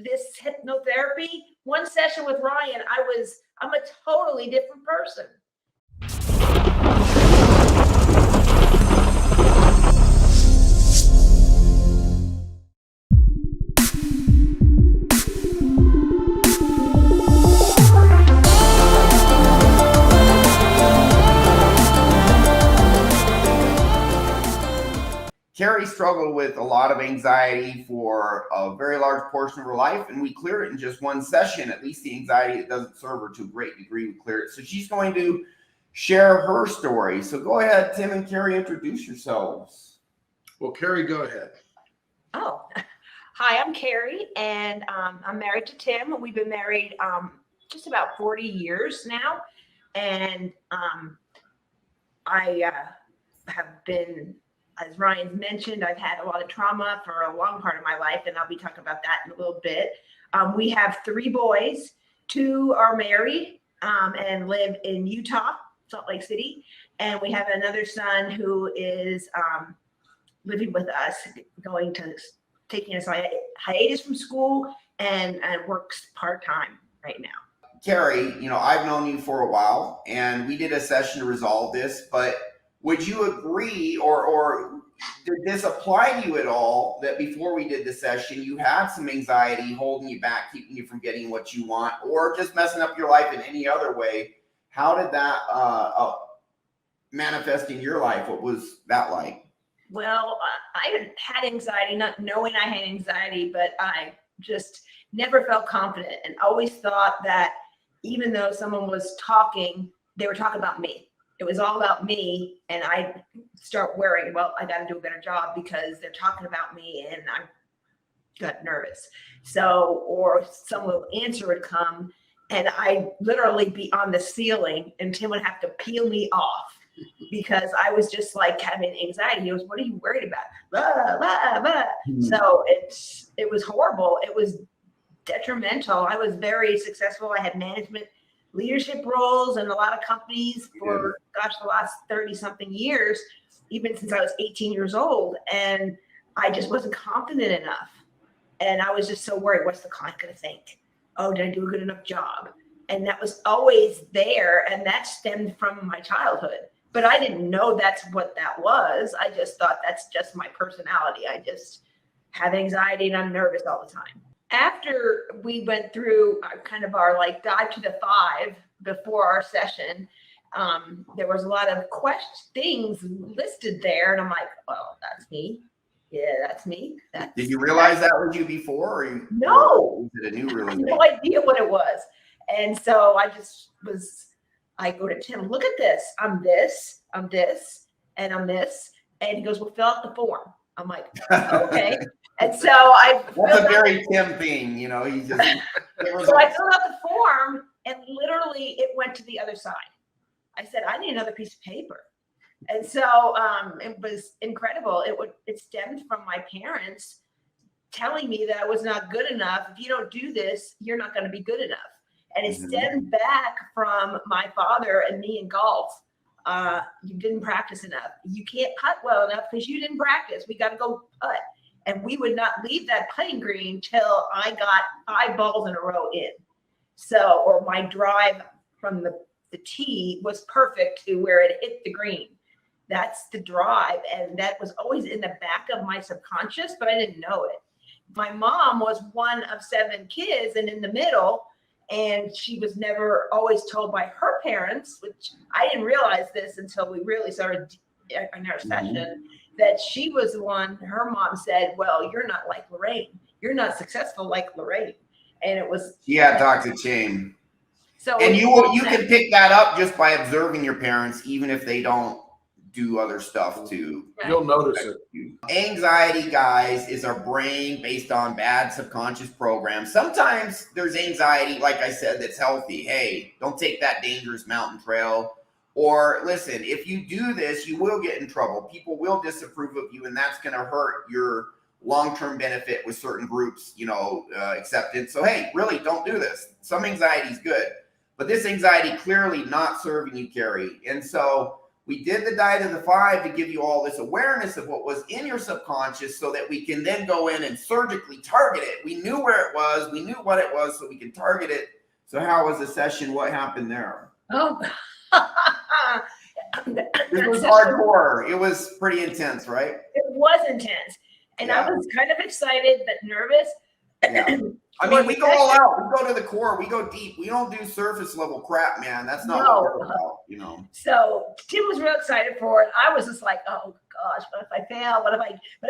this hypnotherapy, one session with Ryan, I'm a totally different person. Carrie struggled with a lot of anxiety for a very large portion of her life, and we cleared it in just one session. At least the anxiety that doesn't serve her to a great degree, we cleared it. So she's going to share her story. So go ahead, Tim and Carrie, introduce yourselves. Well, Carrie, go ahead. Oh, hi, I'm Carrie, and I'm married to Tim. We've been married just about 40 years now, and I have been, as Ryan mentioned, I've had a lot of trauma for a long part of my life, and I'll be talking about that in a little bit. We have 3 boys. 2 are married and live in Utah, Salt Lake City, and we have another son who is living with us, taking a hiatus from school and works part-time right now. Carrie, I've known you for a while, and we did a session to resolve this, but would you agree, or did this apply to you at all, that before we did the session, you had some anxiety holding you back, keeping you from getting what you want, or just messing up your life in any other way? How did that manifest in your life? What was that like? Well, I had anxiety, not knowing I had anxiety, but I just never felt confident and always thought that even though someone was talking, they were talking about me. It was all about me, and I start worrying, well, I got to do a better job because they're talking about me, and I got nervous. So, or some little answer would come, and I'd literally be on the ceiling, and Tim would have to peel me off because I was just like having anxiety. He goes, "What are you worried about?" Blah, blah, blah. So it was horrible. It was detrimental. I was very successful. I had management leadership roles in a lot of companies for the last 30 something years, even since I was 18 years old. And I just wasn't confident enough. And I was just so worried, what's the client going to think? Oh, did I do a good enough job? And that was always there. And that stemmed from my childhood. But I didn't know that's what that was. I just thought that's just my personality. I just have anxiety and I'm nervous all the time. After we went through kind of our dive to the 5 before our session, there was a lot of things listed there. And I'm like, well, that's me. Yeah, that's me. Did you realize that was you before? No. Or was it a new realization? I had no idea what it was. And so I go to Tim, look at this. I'm this, and I'm this. And he goes, well, fill out the form. I'm like, okay. And so that's a very Tim thing, he just. So I filled out the form, and literally it went to the other side. I said, I need another piece of paper. And so it was incredible. It stemmed from my parents telling me that I was not good enough. If you don't do this, you're not going to be good enough. And it stemmed back from my father and me in golf. You didn't practice enough. You can't putt well enough because you didn't practice. We got to go putt. And we would not leave that putting green till I got 5 balls in a row in. So, or my drive from the tee was perfect to where it hit the green. That's the drive. And that was always in the back of my subconscious, but I didn't know it. My mom was one of 7 kids and in the middle, and she was never always told by her parents, which I didn't realize this until we really started in our session, that she was the one, her mom said, well, you're not like Lorraine. You're not successful like Lorraine. And it was. Yeah, Dr. Chain. So, and you can pick that up just by observing your parents, even if they don't do other stuff too. You'll notice it. Anxiety, guys, is our brain based on bad subconscious programs. Sometimes there's anxiety, like I said, that's healthy. Hey, don't take that dangerous mountain trail. Or listen, if you do this, you will get in trouble. People will disapprove of you, and that's going to hurt your long-term benefit with certain groups, acceptance. So, hey, really don't do this. Some anxiety is good, but this anxiety clearly not serving you, Carrie. And so We did the diet of the 5 to give you all this awareness of what was in your subconscious so that we can then go in and surgically target it. We knew where it was. We knew what it was, so we can target it. So how was the session? What happened there? Oh, It was hardcore. It was pretty intense, right? It was intense. And I was kind of excited, but nervous. Yeah. I mean, we go all out. We go to the core. We go deep. We don't do surface level crap, man. That's not what we're about, you know. So Tim was real excited for it. I was just like, oh gosh, what if I fail? What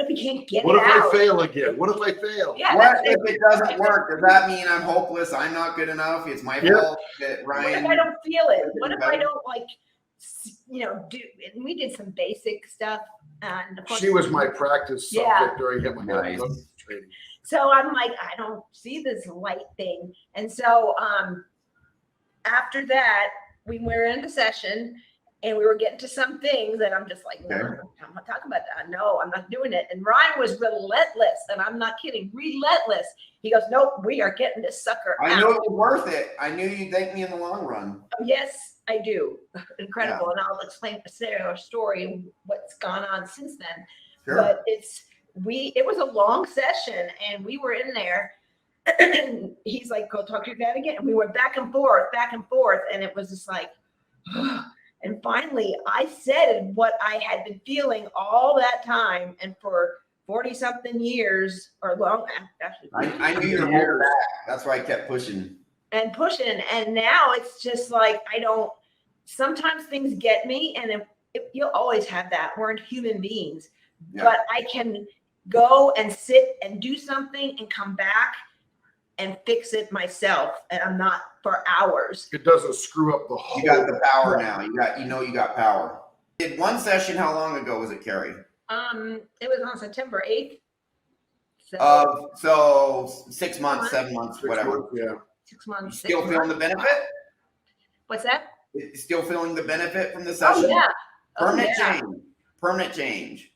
if we can't get What it if out? I fail again? What if I fail? Yeah, What if it doesn't work? Does that mean I'm hopeless? I'm not good enough? It's my fault that What Ryan. if I don't feel it? What if I don't do? And we did some basic stuff. And of course, She was my practice subject during Nice. training. So I'm like, I don't see this light thing. And so after that, we were in the session and we were getting to some things that I'm just like, no, I'm not talking about that. No, I'm not doing it. And Ryan was relentless, and I'm not kidding, relentless. He goes, nope, we are getting this sucker out. I know it was worth it. I knew you'd thank me in the long run. Yes, I do. Incredible. And I'll explain our story and what's gone on since then. Sure. But it was a long session, and we were in there. He's like, go talk to your dad again. And we went back and forth, and it was just like, and finally I said what I had been feeling all that time, and for 40 something years or long, actually. I knew you were holding back. That's why I kept pushing. And now it's just like, sometimes things get me, and you'll always have that. We're human beings, but I can go and sit and do something and come back and fix it myself, and I'm not for hours. It doesn't screw up the whole. You got the power now. You got power. Did one session? How long ago was it, Carrie? It was on September 8th. So 6 months, 7 months, 6 whatever. months, yeah. 6 months. Still feeling the benefit? What's that? Still feeling the benefit from the session? Oh yeah. Permanent change.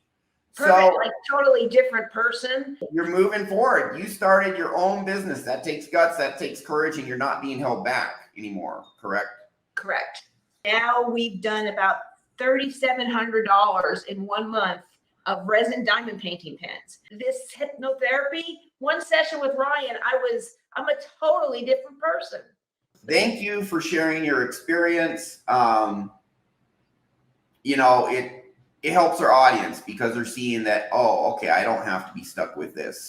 Perfect, So like totally different person. you're moving forward. You started your own business. That takes guts. That takes courage, and you're not being held back anymore. Correct? Correct. Now we've done about $3,700 in 1 month of resin diamond painting pens. This hypnotherapy, one session with Ryan, I'm a totally different person. Thank you for sharing your experience. It helps our audience because they're seeing that, oh, okay, I don't have to be stuck with this.